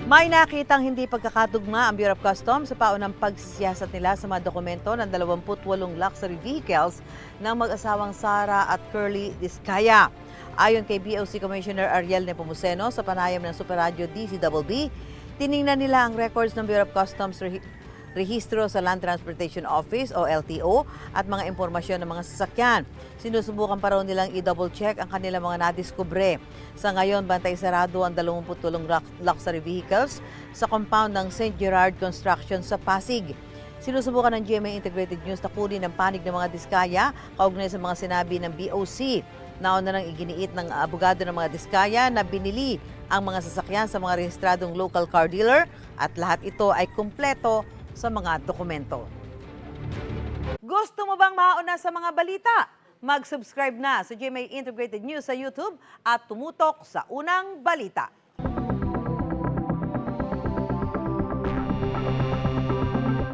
May nakitang hindi pagkakatugma ang Bureau of Customs sa paunang pagsisiyasat nila sa mga dokumento ng 28 luxury vehicles ng mag-asawang Sara at Curly Discaya. Ayon kay BOC Commissioner Ariel Nepomuceno sa panayam ng Superradyo DCBB, tiningnan nila ang records ng Bureau of Customs rehistro sa Land Transportation Office o LTO at mga impormasyon ng mga sasakyan. Sinusubukan pa raw nilang i-double check ang kanilang mga nadiskubre. Sa ngayon, bantay sarado ang 28 luxury vehicles sa compound ng St. Gerard Construction sa Pasig. Sinusubukan ng GMA Integrated News na kunin ang panig ng mga diskaya kaugnay sa mga sinabi ng BOC. Nauna nang iginiit ng abogado ng mga diskaya na binili ang mga sasakyan sa mga rehistradong local car dealer at lahat ito ay kumpleto sa mga dokumento. Gusto mo bang mauna sa mga balita? Mag-subscribe na sa GMA Integrated News sa YouTube at tumutok sa unang balita.